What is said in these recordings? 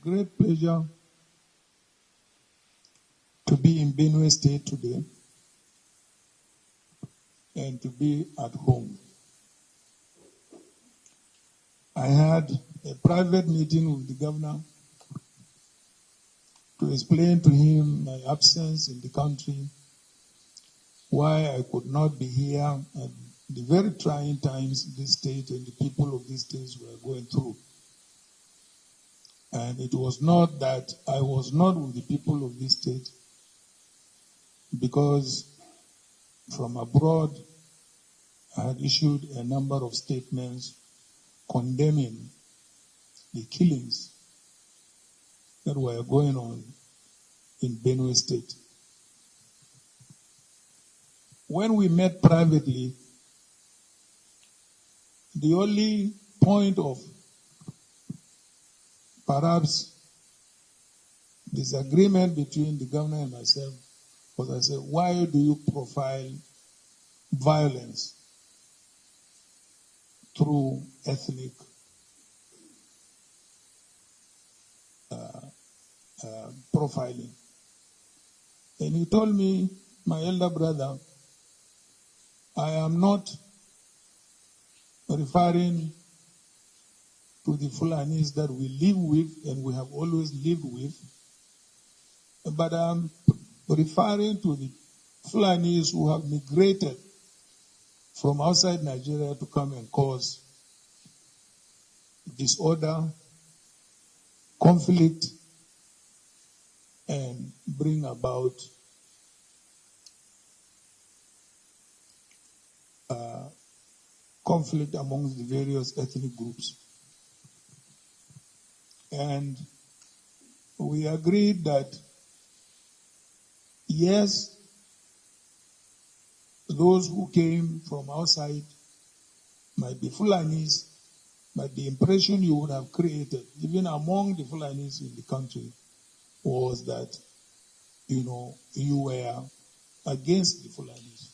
great pleasure to be in Benue State today and to be at home. I had a private meeting with the governor to explain to him my absence in the country, why I could not be here, and the very trying times this state and the people of this state were going through. And it was not that I was not with the people of this state, because from abroad I had issued a number of statements condemning the killings that were going on in Benue State. When we met privately, the only point of perhaps disagreement between the governor and myself was, I said, why do you profile violence through ethnic profiling? And he told me, my elder brother, I am not referring to the Fulanis that we live with and we have always lived with, but I'm referring to the Fulanis who have migrated from outside Nigeria to come and cause disorder, conflict, and bring about conflict amongst the various ethnic groups. And we agreed that, yes, those who came from outside might be Fulanis, but the impression you would have created, even among the Fulanis in the country, was that, you were against the Fulanis.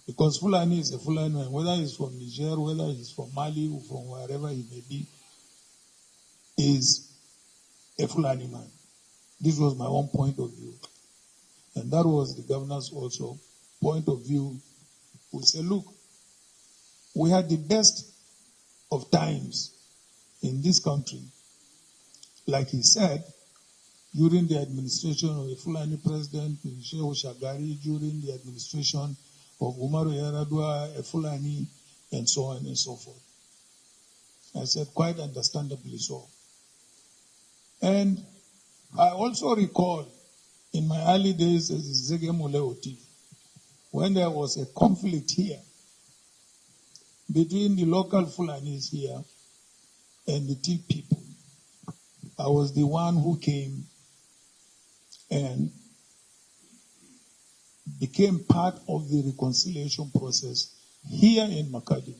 Because Fulani is a Fulani, whether he's from Niger, whether he's from Mali, or from wherever he may be, is a Fulani man. This was my own point of view. And that was the governor's also point of view. We said, look, we had the best of times in this country. Like he said, during the administration of the Fulani president, Shehu Shagari, during the administration of Umaru Yaradua, a Fulani, and so on and so forth. I said, quite understandably so. And I also recall in my early days as Zege Mole Oti, when there was a conflict here between the local Fulanis here and the Tea people, I was the one who came and became part of the reconciliation process here in Makadi.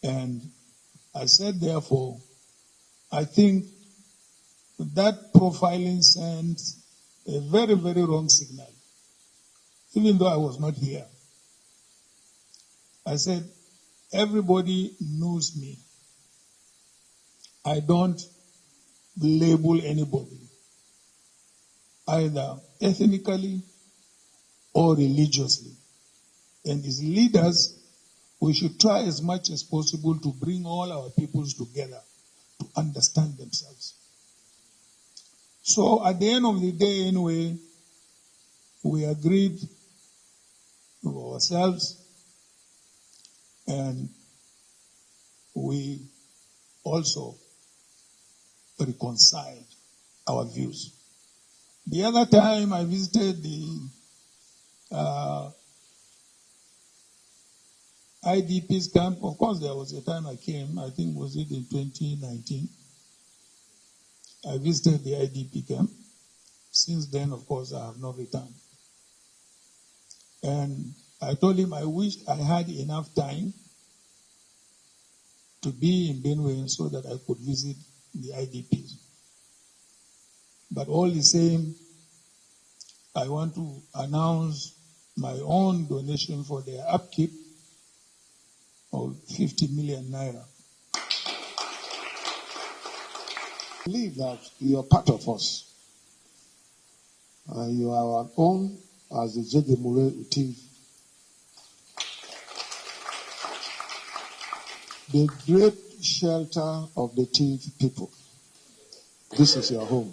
And I said, therefore, I think that profiling sends a very, very wrong signal, even though I was not here. I said, everybody knows me. I don't label anybody, either ethnically or religiously. And as leaders, we should try as much as possible to bring all our peoples together to understand themselves. So at the end of the day, anyway, we agreed with ourselves and we also reconciled our views. The other time I visited the IDPs camp, of course there was a time I came, I think was it in 2019. I visited the IDP camp. Since then, of course, I have not returned. And I told him I wish I had enough time to be in Benue so that I could visit the IDPs. But all the same, I want to announce my own donation for their upkeep of 50 million naira. believe that you are part of us. And you are our own as the Jedemure Utiv. The great shelter of the Tiv people. This is your home.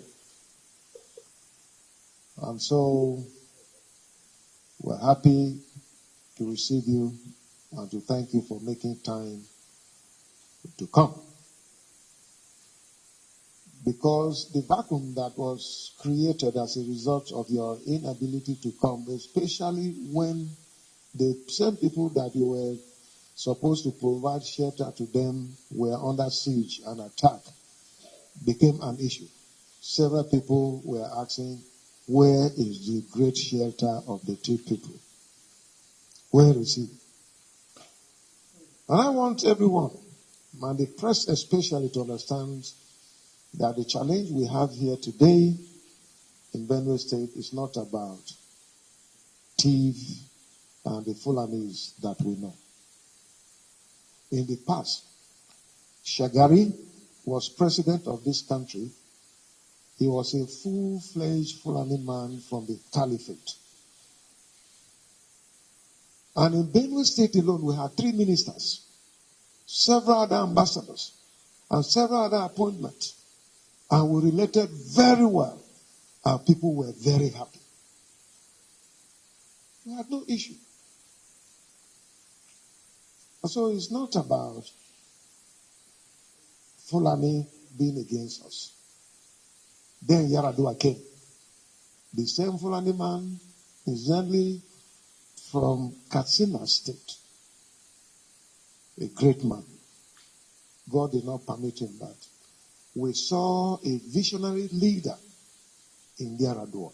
And so we're happy to receive you and to thank you for making time to come. Because the vacuum that was created as a result of your inability to come, especially when the same people that you were supposed to provide shelter to them were under siege and attack, became an issue. Several people were asking, where is the great shelter of the two people? Where is he? And I want everyone, and the press especially, to understand that the challenge we have here today in Benue State is not about Tiv and the Fulanis that we know. In the past, Shagari was president of this country. He was a full-fledged Fulani man from the Caliphate. And in Benue State alone, we had 3 ministers, several other ambassadors, and several other appointments. And we related very well. Our people were very happy. We had no issue. And so it's not about Fulani being against us. Then Yaradua came. The same Fulani man, incidentally from Katsina State. A great man. God did not permit him that. We saw a visionary leader in Yaradua.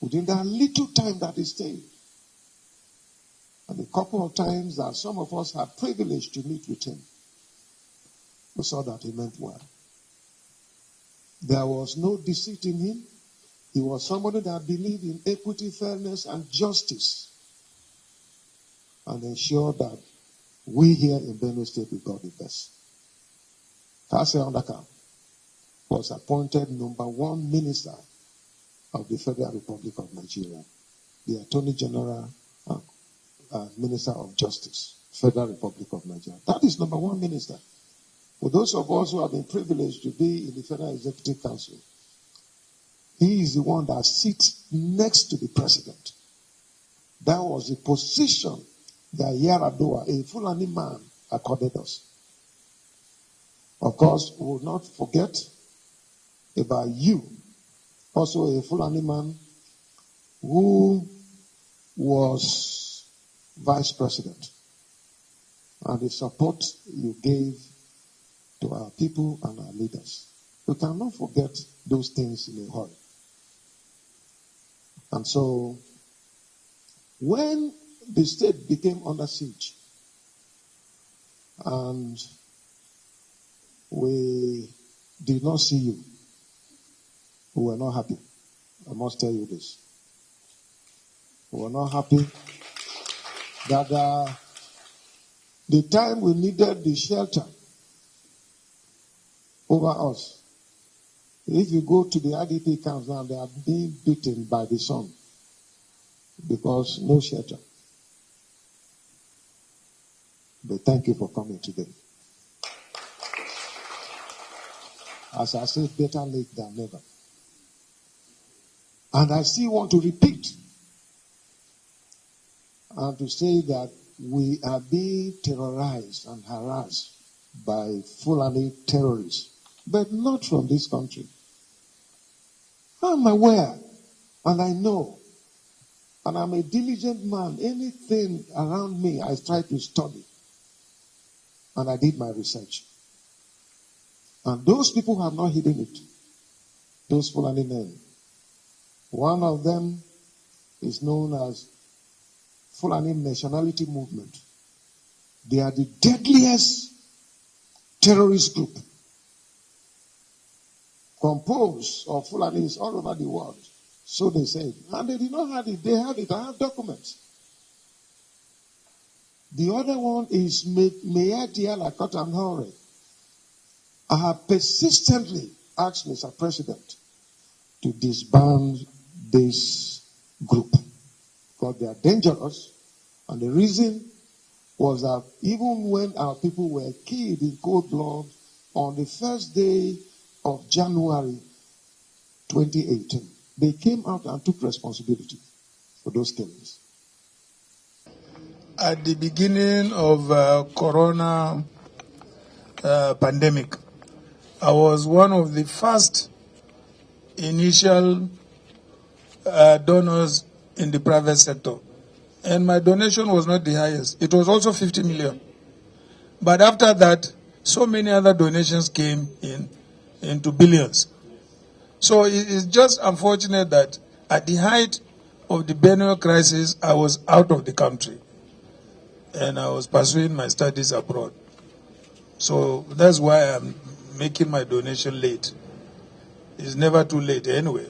Within that little time that he stayed. And a couple of times that some of us had privilege to meet with him. We saw that he meant well. There was no deceit in him. He was somebody that believed in equity, fairness, and justice. And ensured that we here in Benue State, we got the best. Kase Ondaka was appointed #1 minister of the Federal Republic of Nigeria, the Attorney General and Minister of Justice, Federal Republic of Nigeria. That is #1 minister. For those of us who have been privileged to be in the Federal Executive Council, he is the one that sits next to the president. That was the position that Yaradua, a Fulani man, accorded us. Of course, we will not forget about you, also a Fulani man who was vice president, and the support you gave to our people and our leaders. We cannot forget those things in a hurry. And so, when the state became under siege, and we did not see you, we were not happy. I must tell you this. We were not happy that the time we needed the shelter over us. If you go to the IDP camps now, they are being beaten by the sun because no shelter. But thank you for coming today. As I said, better late than never. And I still want to repeat and to say that we are being terrorized and harassed by Fulani terrorists, but not from this country. I'm aware, and I know, and I'm a diligent man. Anything around me, I try to study. And I did my research. And those people have not hidden it. Those Fulani men. One of them is known as Fulani Nationality Movement. They are the deadliest terrorist group, composed of Fulanis all over the world. So they said. And they did not have it. They have it. I have documents. The other one is Meyadia Lakotamhore. I have persistently asked Mr. President to disband this group because they are dangerous. And the reason was that even when our people were killed in cold blood on the first day of January 2018, they came out and took responsibility for those killings. At the beginning of corona pandemic, I was one of the first initial donors in the private sector. And my donation was not the highest. It was also 50 million. But after that, so many other donations came in into billions. So it's just unfortunate that at the height of the Benue crisis, I was out of the country. And I was pursuing my studies abroad. So that's why I'm making my donation late. It's never too late anyway.